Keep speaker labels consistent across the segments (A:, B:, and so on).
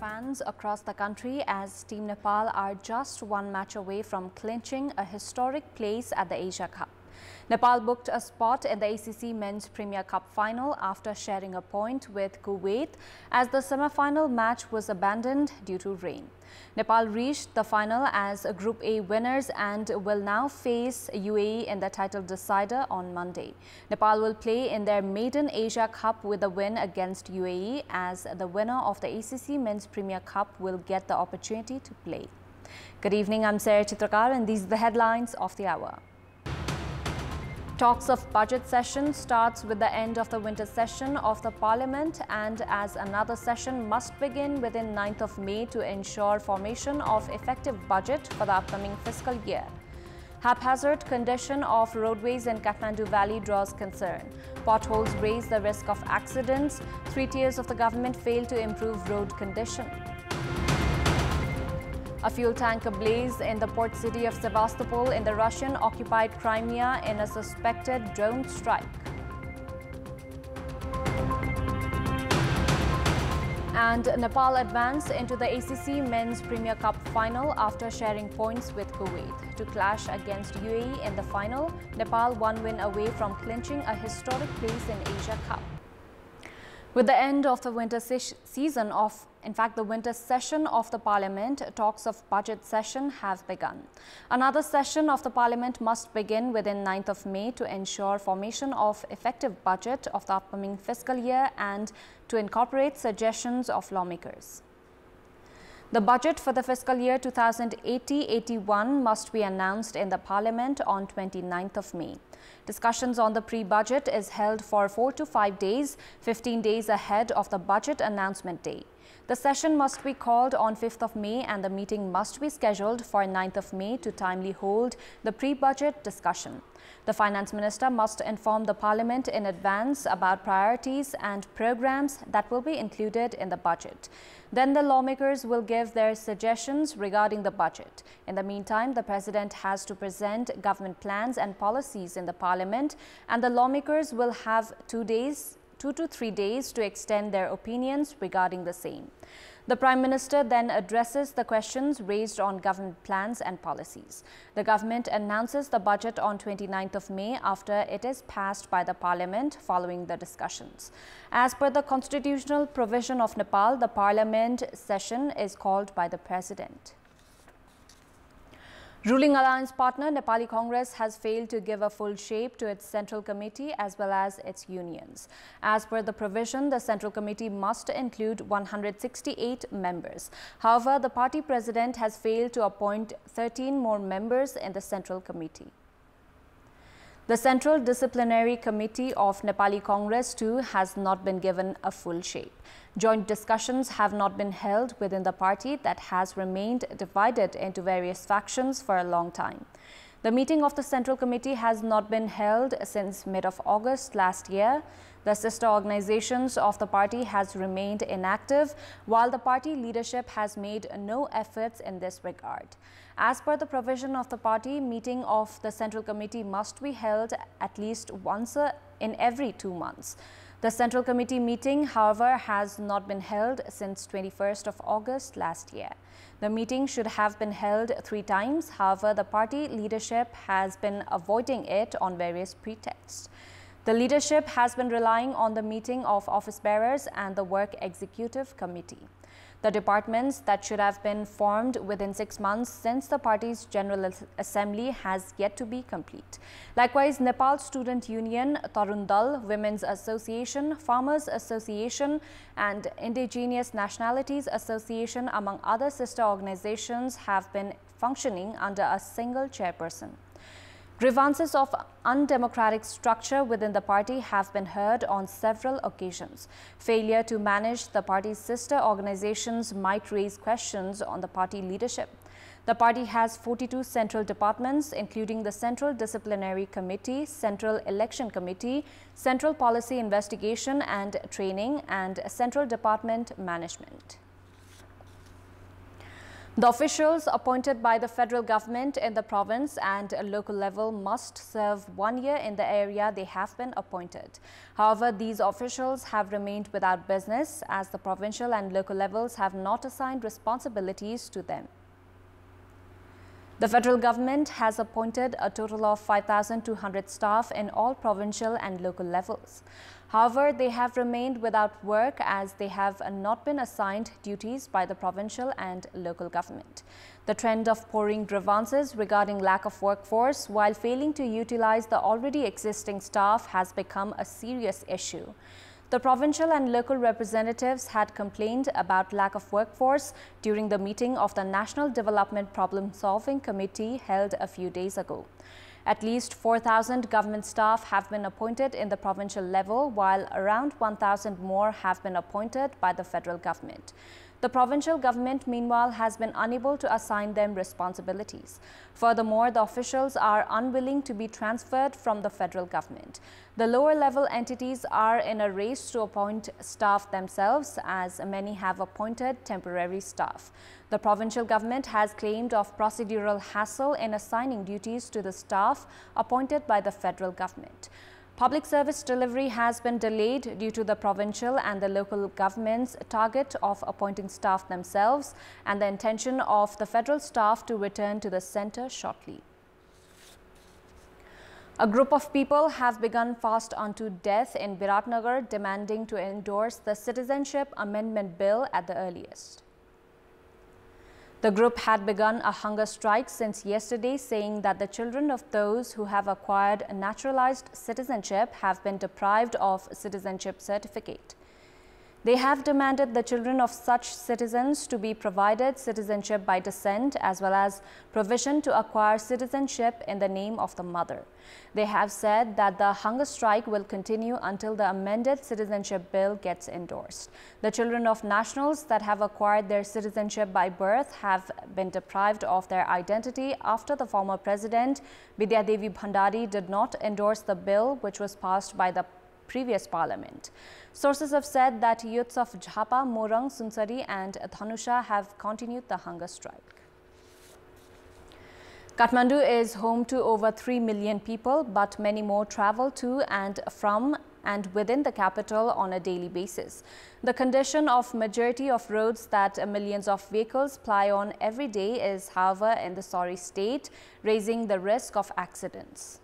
A: fans across the country as Team Nepal are just one match away from clinching a historic place at the Asia Cup. Nepal booked a spot in the ACC Men's Premier Cup final after sharing a point with Kuwait as the semi-final match was abandoned due to rain. Nepal reached the final as Group A winners and will now face UAE in the title decider on Monday. Nepal will play in their maiden Asia Cup with a win against UAE as the winner of the ACC Men's Premier Cup will get the opportunity to play. Good evening, I'm Sarah Chitrakar and these are the headlines of the hour. Talks of budget session starts with the end of the winter session of the Parliament and as another session must begin within 9th of May to ensure formation of effective budget for the upcoming fiscal year. Haphazard condition of roadways in Kathmandu Valley draws concern. Potholes raise the risk of accidents. 3 tiers of the government fail to improve road condition. A fuel tank ablaze in the port city of Sevastopol in the Russian-occupied Crimea in a suspected drone strike. And Nepal advanced into the ACC Men's Premier Cup final after sharing points with Kuwait. To clash against UAE in the final, Nepal one win away from clinching a historic place in Asia Cup. With the end of the winter winter session of the Parliament, talks of budget session have begun. Another session of the Parliament must begin within 9th of May to ensure formation of effective budget of the upcoming fiscal year and to incorporate suggestions of lawmakers. The budget for the fiscal year 2080-81 must be announced in the Parliament on 29th of May. Discussions on the pre-budget is held for 4 to 5 days, 15 days ahead of the budget announcement day. The session must be called on 5th of May and the meeting must be scheduled for 9th of May to timely hold the pre-budget discussion. The Finance Minister must inform the Parliament in advance about priorities and programs that will be included in the budget. Then the lawmakers will give their suggestions regarding the budget. In the meantime, the President has to present government plans and policies in the Parliament and the lawmakers will have 2 to 3 days to extend their opinions regarding the same. The Prime Minister then addresses the questions raised on government plans and policies. The government announces the budget on 29th of May after it is passed by the Parliament following the discussions. As per the constitutional provision of Nepal, the Parliament session is called by the President. Ruling alliance partner Nepali Congress has failed to give a full shape to its Central Committee as well as its unions. As per the provision, the Central Committee must include 168 members. However, the party president has failed to appoint 13 more members in the Central Committee. The Central Disciplinary Committee of Nepali Congress too has not been given a full shape. Joint discussions have not been held within the party that has remained divided into various factions for a long time. The meeting of the Central Committee has not been held since mid of August last year. The sister organizations of the party has remained inactive, while the party leadership has made no efforts in this regard. As per the provision of the party, meeting of the Central Committee must be held at least once in every 2 months. The Central Committee meeting, however, has not been held since 21st of August last year. The meeting should have been held 3 times. However, the party leadership has been avoiding it on various pretexts. The leadership has been relying on the meeting of office bearers and the Work Executive Committee. The departments that should have been formed within 6 months since the party's General Assembly has yet to be complete. Likewise, Nepal Student Union, Tarun Dal, Women's Association, Farmers Association and Indigenous Nationalities Association, among other sister organizations, have been functioning under a single chairperson. Grievances of undemocratic structure within the party have been heard on several occasions. Failure to manage the party's sister organizations might raise questions on the party leadership. The party has 42 central departments, including the Central Disciplinary Committee, Central Election Committee, Central Policy Investigation and Training, and Central Department Management. The officials appointed by the federal government in the province and local level must serve 1 year in the area they have been appointed. However, these officials have remained without business as the provincial and local levels have not assigned responsibilities to them. The federal government has appointed a total of 5,200 staff in all provincial and local levels. However, they have remained without work as they have not been assigned duties by the provincial and local government. The trend of pouring grievances regarding lack of workforce while failing to utilize the already existing staff has become a serious issue. The provincial and local representatives had complained about lack of workforce during the meeting of the National Development Problem Solving Committee held a few days ago. At least 4,000 government staff have been appointed in the provincial level, while around 1,000 more have been appointed by the federal government. The provincial government, meanwhile, has been unable to assign them responsibilities. Furthermore, the officials are unwilling to be transferred from the federal government. The lower-level entities are in a race to appoint staff themselves, as many have appointed temporary staff. The provincial government has claimed of procedural hassle in assigning duties to the staff appointed by the federal government. Public service delivery has been delayed due to the provincial and the local government's target of appointing staff themselves and the intention of the federal staff to return to the centre shortly. A group of people have begun fast unto death in Biratnagar, demanding to endorse the Citizenship Amendment Bill at the earliest. The group had begun a hunger strike since yesterday, saying that the children of those who have acquired naturalized citizenship have been deprived of citizenship certificate. They have demanded the children of such citizens to be provided citizenship by descent as well as provision to acquire citizenship in the name of the mother. They have said that the hunger strike will continue until the amended citizenship bill gets endorsed. The children of nationals that have acquired their citizenship by birth have been deprived of their identity after the former president, Bidya Devi Bhandari, did not endorse the bill which was passed by the previous parliament. Sources have said that youths of Jhapa, Morang, Sunsari and Dhanusha have continued the hunger strike. Kathmandu is home to over 3 million people, but many more travel to and from and within the capital on a daily basis. The condition of majority of roads that millions of vehicles ply on every day is, however, in the sorry state, raising the risk of accidents.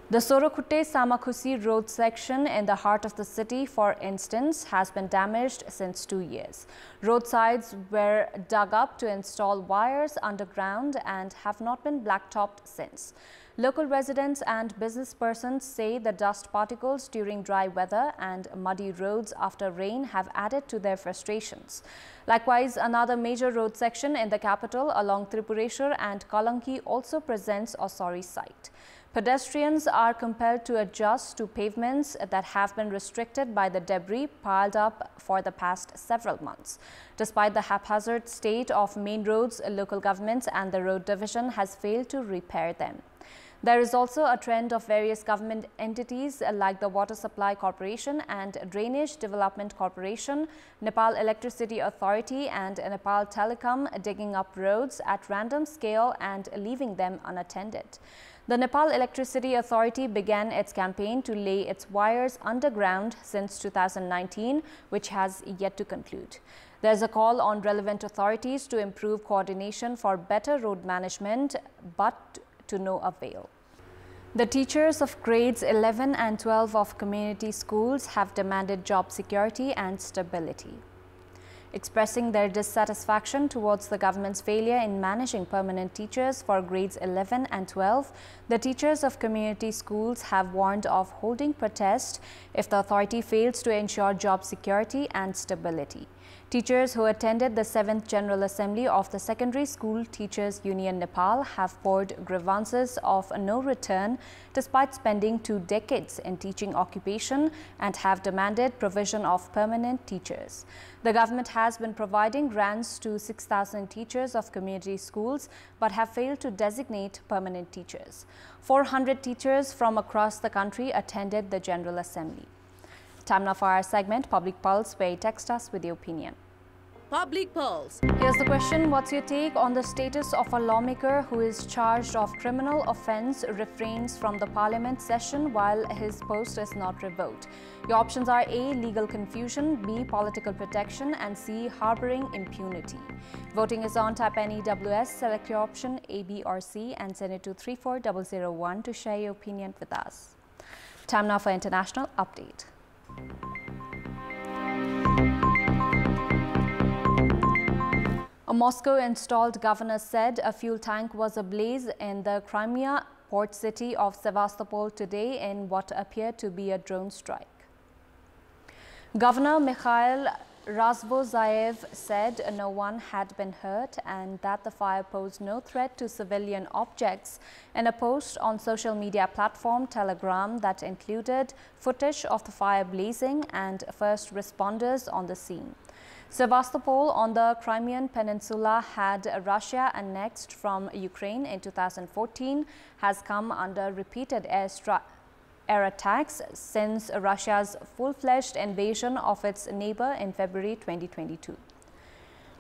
A: The Sorokhutte-Samakhusi road section in the heart of the city, for instance, has been damaged since 2 years. Roadsides were dug up to install wires underground and have not been blacktopped since. Local residents and business persons say the dust particles during dry weather and muddy roads after rain have added to their frustrations. Likewise, another major road section in the capital along Tripureshwar and Kalanki also presents a sorry sight. Pedestrians are compelled to adjust to pavements that have been restricted by the debris piled up for the past several months. Despite the haphazard state of main roads, local governments and the road division has failed to repair them. There is also a trend of various government entities like the Water Supply Corporation and Drainage Development Corporation, Nepal Electricity Authority and Nepal Telecom digging up roads at random scale and leaving them unattended. The Nepal Electricity Authority began its campaign to lay its wires underground since 2019, which has yet to conclude. There is a call on relevant authorities to improve coordination for better road management, but to no avail. The teachers of grades 11 and 12 of community schools have demanded job security and stability. Expressing their dissatisfaction towards the government's failure in managing permanent teachers for grades 11 and 12, the teachers of community schools have warned of holding protest if the authority fails to ensure job security and stability. Teachers who attended the 7th General Assembly of the Secondary School Teachers Union Nepal have poured grievances of no return despite spending 2 decades in teaching occupation and have demanded provision of permanent teachers. The government has been providing grants to 6,000 teachers of community schools but have failed to designate permanent teachers. 400 teachers from across the country attended the General Assembly. Time now for our segment, Public Pulse, where you text us with your opinion.
B: Public Pulse.
A: Here's the question. What's your take on the status of a lawmaker who is charged of criminal offence refrains from the parliament session while his post is not revoked? Your options are A. Legal confusion, B. Political protection, and C. Harbouring impunity. Voting is on. Tap NEWS, select your option A, B or C and send it to 34001 to share your opinion with us. Time now for international update. A Moscow-installed governor said a fuel tank was ablaze in the Crimea port city of Sevastopol today in what appeared to be a drone strike. Governor Mikhail Razvozayev said no one had been hurt and that the fire posed no threat to civilian objects in a post on social media platform Telegram that included footage of the fire blazing and first responders on the scene. Sevastopol on the Crimean Peninsula had Russia annexed from Ukraine in 2014 has come under repeated air attacks since Russia's full-fledged invasion of its neighbor in February 2022.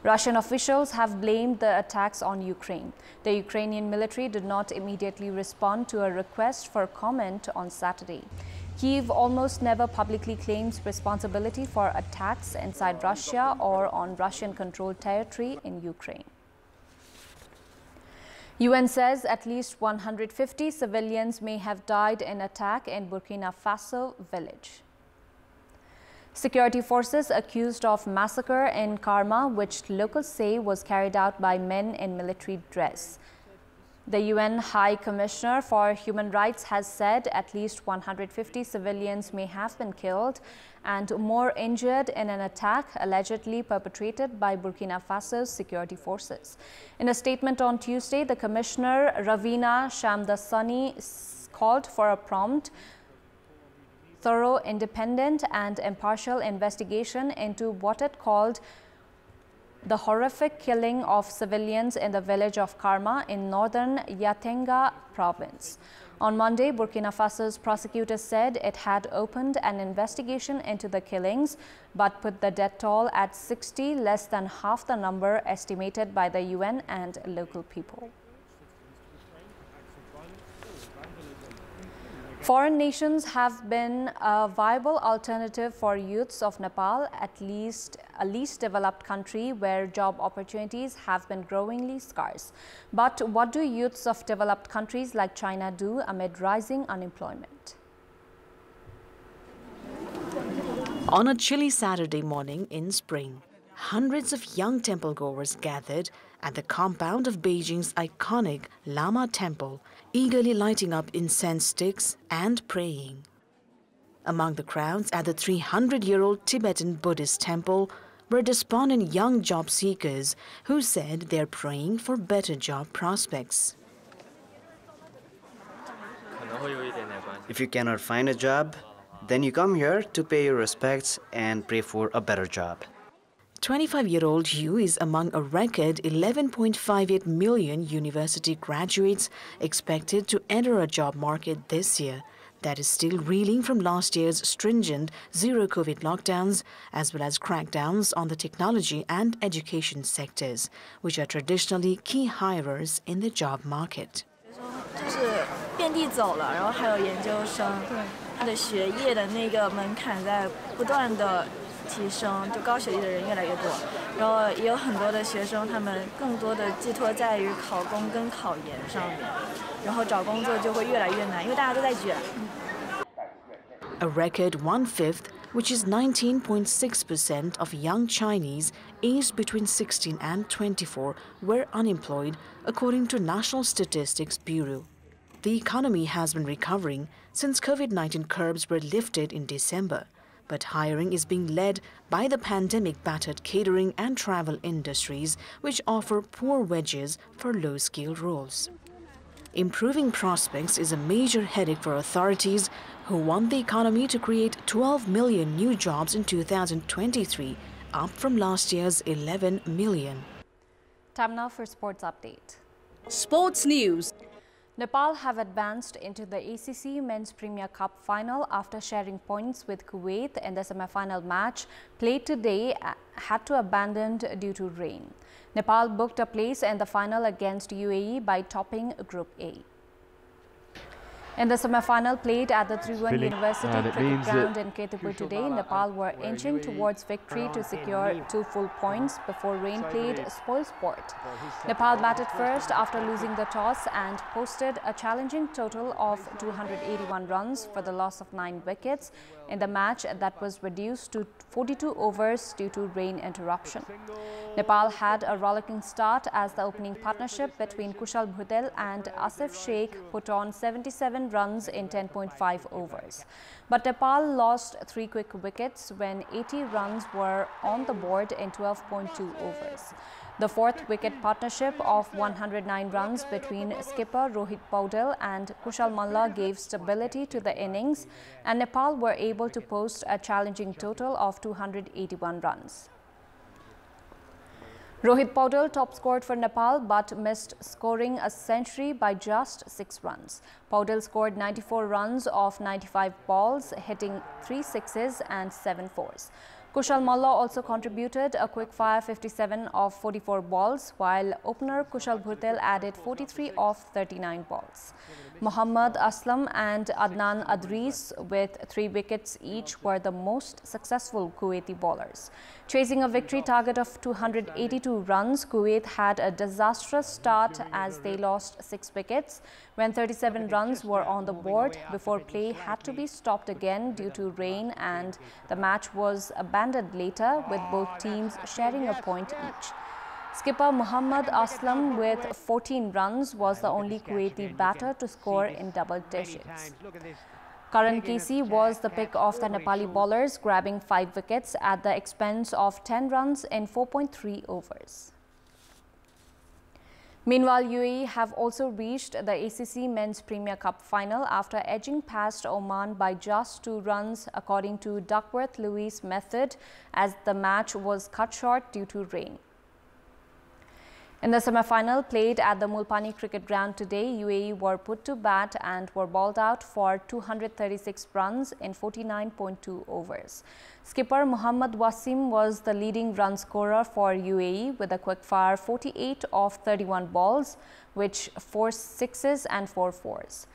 A: Russian officials have blamed the attacks on Ukraine. The Ukrainian military did not immediately respond to a request for comment on Saturday. Kyiv almost never publicly claims responsibility for attacks inside Russia or on Russian-controlled territory in Ukraine. UN says at least 150 civilians may have died in attack in Burkina Faso village. Security forces accused of massacre in Karma, which locals say was carried out by men in military dress. The UN High Commissioner for Human Rights has said at least 150 civilians may have been killed and more injured in an attack allegedly perpetrated by Burkina Faso's security forces. In a statement on Tuesday, the Commissioner Ravina Shamdasani called for a prompt, thorough, independent and impartial investigation into what it called the horrific killing of civilians in the village of Karma in northern Yatenga province. On Monday, Burkina Faso's prosecutors said it had opened an investigation into the killings, but put the death toll at 60, less than half the number estimated by the UN and local people. Foreign nations have been a viable alternative for youths of Nepal, at least a least developed country where job opportunities have been growingly scarce. But what do youths of developed countries like China do amid rising unemployment?
C: On a chilly Saturday morning in spring, hundreds of young temple-goers gathered at the compound of Beijing's iconic Lama Temple, eagerly lighting up incense sticks and praying. Among the crowds at the 300-year-old Tibetan Buddhist temple were despondent young job seekers who said they're praying for better job prospects.
D: If you cannot find a job, then you come here to pay your respects and pray for a better job.
C: 25-year-old Yu is among a record 11.58 million university graduates expected to enter a job market this year that is still reeling from last year's stringent zero-COVID lockdowns as well as crackdowns on the technology and education sectors, which are traditionally key hirers in the job market.
E: 就是遍地走了，然后还有研究生，他的学业的那个门槛在不断的提升，就高学历的人越来越多，然后也有很多的学生，他们更多的寄托在于考公跟考研上面，然后找工作就会越来越难，因为大家都在卷。
C: A record 1/5, which is 19.6% of young Chinese aged between 16 and 24 were unemployed, according to National Statistics Bureau. The economy has been recovering since COVID-19 curbs were lifted in December, but hiring is being led by the pandemic-battered catering and travel industries, which offer poor wages for low-skilled roles. Improving prospects is a major headache for authorities who want the economy to create 12 million new jobs in 2023, up from last year's 11 million.
A: Time now for sports update.
B: Sports news.
A: Nepal have advanced into the ACC Men's Premier Cup final after sharing points with Kuwait in the semi-final match played today had to abandon due to rain. Nepal booked a place in the final against UAE by topping Group A. In the semi-final played at the Tribhuvan University cricket ground in Kantipur today, Nepal were inching towards victory to secure 2 full points before rain played spoil sport. Nepal batted first after losing the toss and posted a challenging total of 281 runs for the loss of 9 wickets in the match that was reduced to 42 overs due to rain interruption. Nepal had a rollicking start as the opening partnership between Kushal Bhutel and Asif Sheikh put on 77 runs in 10.5 overs. But Nepal lost 3 quick wickets when 80 runs were on the board in 12.2 overs. The 4th wicket partnership of 109 runs between skipper Rohit Paudel and Kushal Malla gave stability to the innings, and Nepal were able to post a challenging total of 281 runs. Rohit Paudel top scored for Nepal but missed scoring a century by just 6 runs. Paudel scored 94 runs off 95 balls, hitting 3 sixes and 7 fours. Kushal Malla also contributed a quick-fire 57 of 44 balls, while opener Kushal Bhutel added 43 of 39 balls. Mohammad Aslam and Adnan Adris, with 3 wickets each, were the most successful Kuwaiti bowlers. Chasing a victory target of 282 runs, Kuwait had a disastrous start as they lost 6 wickets when 37 runs were on the board before play had to be stopped again due to rain, and the match was abandoned later with both teams sharing a point each. Skipper Mohammad Aslam with 14 runs was the only Kuwaiti batter to score in double digits. Karan Casey was the pick of the Nepali bowlers, grabbing 5 wickets at the expense of 10 runs in 4.3 overs. Meanwhile, UAE have also reached the ACC Men's Premier Cup final after edging past Oman by just 2 runs according to Duckworth-Lewis method, as the match was cut short due to rain. In the semi-final played at the Mulpani cricket ground today, UAE were put to bat and were bowled out for 236 runs in 49.2 overs. Skipper Mohammad Wasim was the leading run scorer for UAE with a quick-fire 48 of 31 balls, which 4 sixes and 4 fours.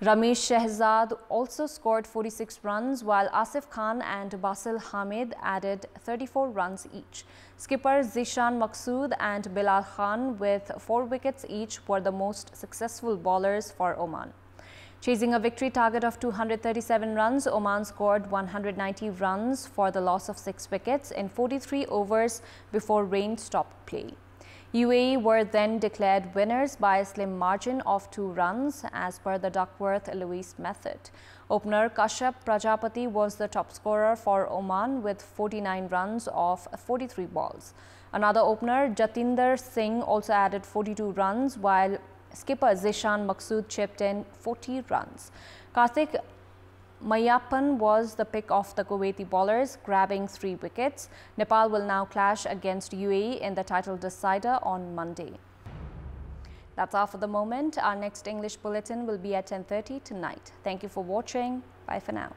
A: Ramesh Shehzad also scored 46 runs, while Asif Khan and Basil Hamid added 34 runs each. Skipper Zishan Maqsood and Bilal Khan with 4 wickets each were the most successful bowlers for Oman. Chasing a victory target of 237 runs, Oman scored 190 runs for the loss of 6 wickets in 43 overs before rain stopped play. UAE were then declared winners by a slim margin of 2 runs as per the Duckworth-Lewis method. Opener Kashyap Prajapati was the top scorer for Oman with 49 runs off 43 balls. Another opener, Jatinder Singh, also added 42 runs, while skipper Zishan Maqsood chipped in 40 runs. Karthik Mayappan was the pick of the Kuwaiti bowlers, grabbing 3 wickets. Nepal will now clash against UAE in the title decider on Monday. That's all for the moment. Our next English bulletin will be at 10:30 tonight. Thank you for watching. Bye for now.